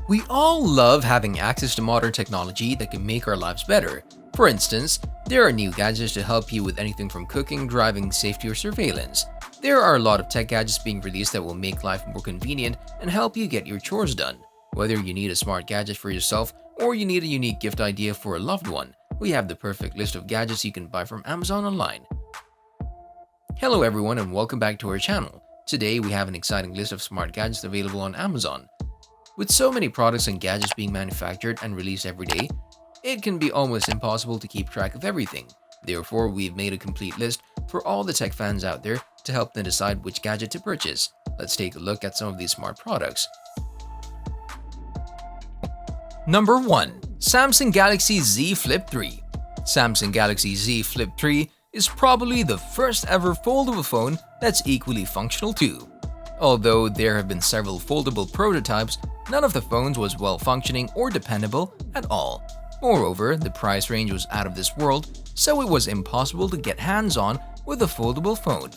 We all love having access to modern technology that can make our lives better. For instance, there are new gadgets to help you with anything from cooking, driving, safety, or surveillance. There are a lot of tech gadgets being released that will make life more convenient and help you get your chores done. Whether you need a smart gadget for yourself or you need a unique gift idea for a loved one, we have the perfect list of gadgets you can buy from Amazon online. Hello everyone and welcome back to our channel. Today we have an exciting list of smart gadgets available on Amazon. With so many products and gadgets being manufactured and released every day, it can be almost impossible to keep track of everything. Therefore, we've made a complete list for all the tech fans out there to help them decide which gadget to purchase. Let's take a look at some of these smart products. Number 1. Samsung Galaxy Z Flip 3. Samsung Galaxy Z Flip 3 is probably the first ever foldable phone that's equally functional too. Although there have been several foldable prototypes, none of the phones was well functioning or dependable at all. Moreover, the price range was out of this world, so it was impossible to get hands-on with a foldable phone.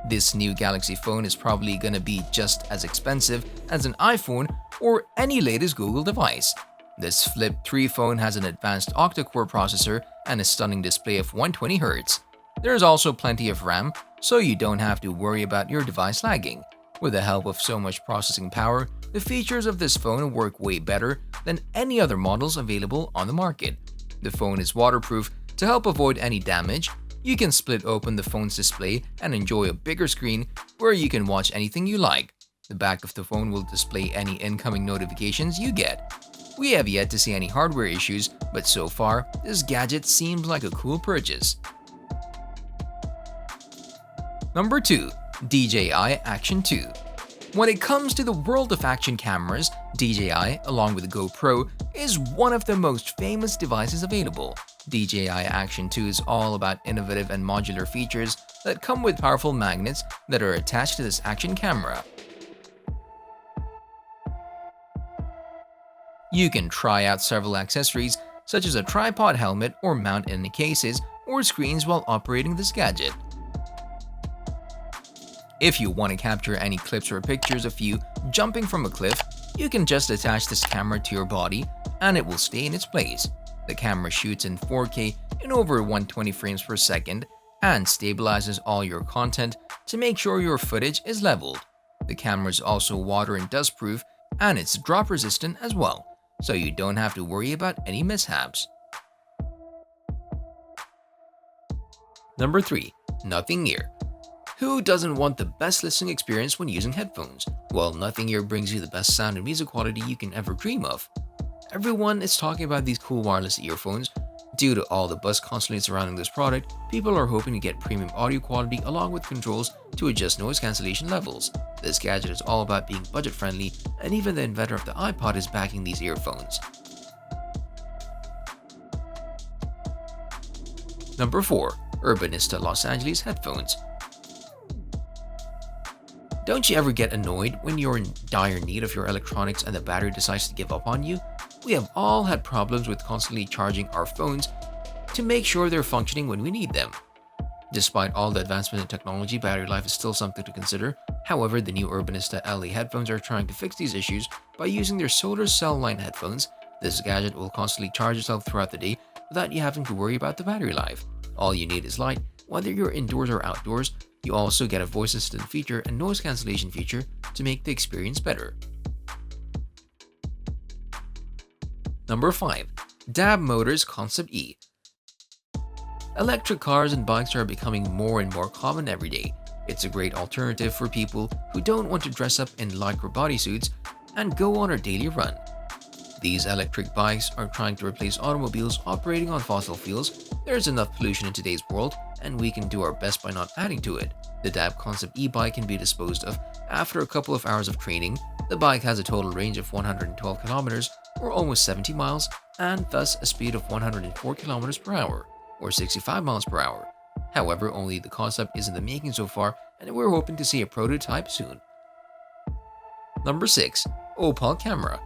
This new Galaxy phone is probably gonna be just as expensive as an iPhone or any latest Google device. This Flip 3 phone has an advanced octa-core processor and a stunning display of 120Hz. There is also plenty of RAM, so you don't have to worry about your device lagging. With the help of so much processing power, the features of this phone work way better than any other models available on the market. The phone is waterproof to help avoid any damage. You can split open the phone's display and enjoy a bigger screen where you can watch anything you like. The back of the phone will display any incoming notifications you get. We have yet to see any hardware issues, but so far, this gadget seems like a cool purchase. Number 2. DJI Action 2. When it comes to the world of action cameras, DJI, along with the GoPro, is one of the most famous devices available. DJI Action 2 is all about innovative and modular features that come with powerful magnets that are attached to this action camera. You can try out several accessories such as a tripod helmet or mount in the cases or screens while operating this gadget. If you want to capture any clips or pictures of you jumping from a cliff, you can just attach this camera to your body and it will stay in its place. The camera shoots in 4K in over 120 frames per second and stabilizes all your content to make sure your footage is leveled. The camera is also water and dust proof and it's drop resistant as well, so you don't have to worry about any mishaps. Number 3. Nothing Ear. Who doesn't want the best listening experience when using headphones? Well, Nothing Ear brings you the best sound and music quality you can ever dream of. Everyone is talking about these cool wireless earphones. Due to all the buzz constantly surrounding this product, people are hoping to get premium audio quality along with controls to adjust noise cancellation levels. This gadget is all about being budget friendly, and even the inventor of the iPod is backing these earphones. Number 4. Urbanist Los Angeles headphones. Don't you ever get annoyed when you're in dire need of your electronics and the battery decides to give up on you? We have all had problems with constantly charging our phones to make sure they're functioning when we need them. Despite all the advancement in technology, battery life is still something to consider. However, the new Urbanist LA headphones are trying to fix these issues by using their solar cell line headphones. This gadget will constantly charge itself throughout the day without you having to worry about the battery life. All you need is light, whether you're indoors or outdoors. You also get a voice assistant feature and noise cancellation feature to make the experience better. Number 5. DAB Motors Concept E. Electric cars and bikes are becoming more and more common every day. It's a great alternative for people who don't want to dress up in lycra bodysuits and go on a daily run. These electric bikes are trying to replace automobiles operating on fossil fuels. There's enough pollution in today's world, and we can do our best by not adding to it. The DAB Concept e-bike can be disposed of after a couple of hours of training. The bike has a total range of 112 kilometers or almost 70 miles, and thus a speed of 104 kilometers per hour or 65 miles per hour. However, only the concept is in the making so far, and we're hoping to see a prototype soon. Number 6. Opal Camera.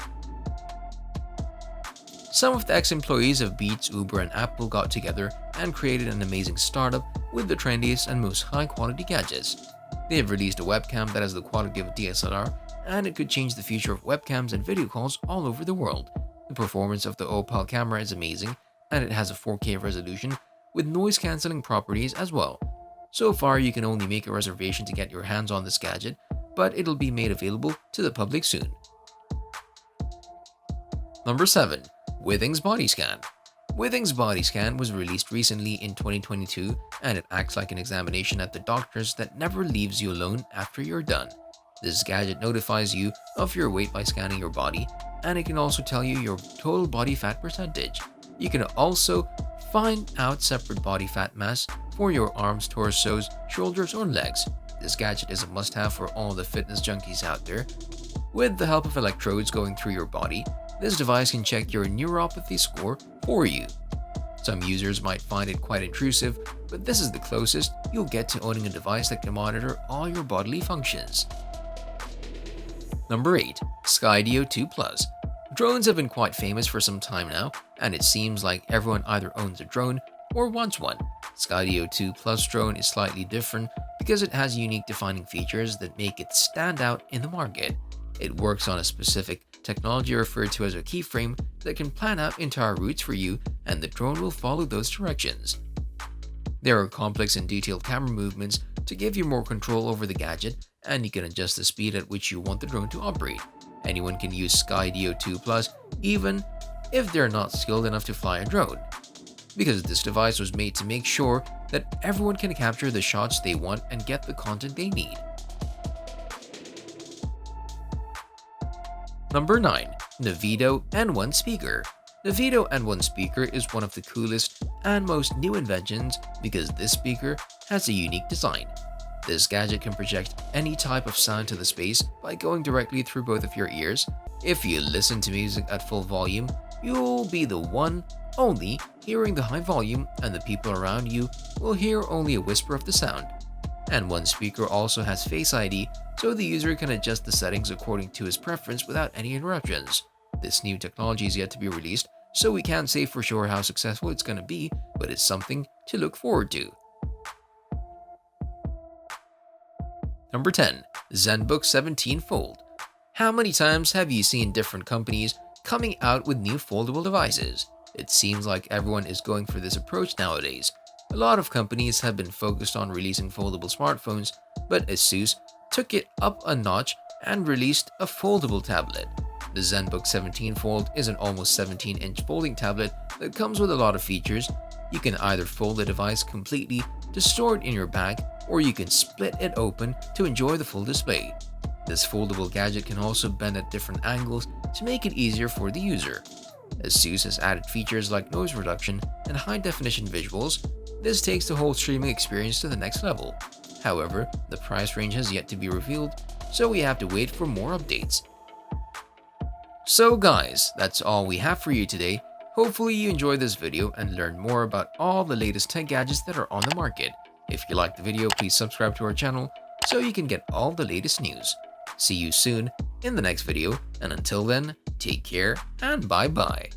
Some of the ex-employees of Beats, Uber, and Apple got together and created an amazing startup with the trendiest and most high-quality gadgets. They have released a webcam that has the quality of a DSLR and it could change the future of webcams and video calls all over the world. The performance of the Opal camera is amazing, and it has a 4K resolution with noise-cancelling properties as well. So far, you can only make a reservation to get your hands on this gadget, but it'll be made available to the public soon. Number 7. Withings Body Scan. Withings Body Scan was released recently in 2022, and it acts like an examination at the doctor's that never leaves you alone after you're done. This gadget notifies you of your weight by scanning your body, and it can also tell you your total body fat percentage. You can also find out separate body fat mass for your arms, torsos, shoulders, or legs. This gadget is a must-have for all the fitness junkies out there. With the help of electrodes going through your body, this device can check your neuropathy score for you. Some users might find it quite intrusive, but this is the closest you'll get to owning a device that can monitor all your bodily functions. Number 8. Skydio2 Plus. Drones have been quite famous for some time now, and it seems like everyone either owns a drone or wants one. Skydio2 Plus drone is slightly different because it has unique defining features that make it stand out in the market. It works on a specific technology referred to as a keyframe that can plan out entire routes for you, and the drone will follow those directions. There are complex and detailed camera movements to give you more control over the gadget, and you can adjust the speed at which you want the drone to operate. Anyone can use Skydio2 Plus, even if they're not skilled enough to fly a drone, because this device was made to make sure that everyone can capture the shots they want and get the content they need. Number 9. Navido N1 Speaker. Navido N1 Speaker is one of the coolest and most new inventions because this speaker has a unique design. This gadget can project any type of sound to the space by going directly through both of your ears. If you listen to music at full volume, you'll be the one only hearing the high volume, and the people around you will hear only a whisper of the sound. N1 Speaker also has Face ID, so the user can adjust the settings according to his preference without any interruptions. This new technology is yet to be released, so we can't say for sure how successful it's going to be, but it's something to look forward to. Number 10. Zenbook 17 Fold. How many times have you seen different companies coming out with new foldable devices? It seems like everyone is going for this approach nowadays. A lot of companies have been focused on releasing foldable smartphones, but ASUS took it up a notch and released a foldable tablet. The Zenbook 17 Fold is an almost 17-inch folding tablet that comes with a lot of features. You can either fold the device completely to store it in your bag, or you can split it open to enjoy the full display. This foldable gadget can also bend at different angles to make it easier for the user. ASUS has added features like noise reduction and high-definition visuals. This takes the whole streaming experience to the next level. However, the price range has yet to be revealed, so we have to wait for more updates. So guys, that's all we have for you today. Hopefully you enjoyed this video and learned more about all the latest tech gadgets that are on the market. If you liked the video, please subscribe to our channel so you can get all the latest news. See you soon in the next video, and until then, take care and bye-bye.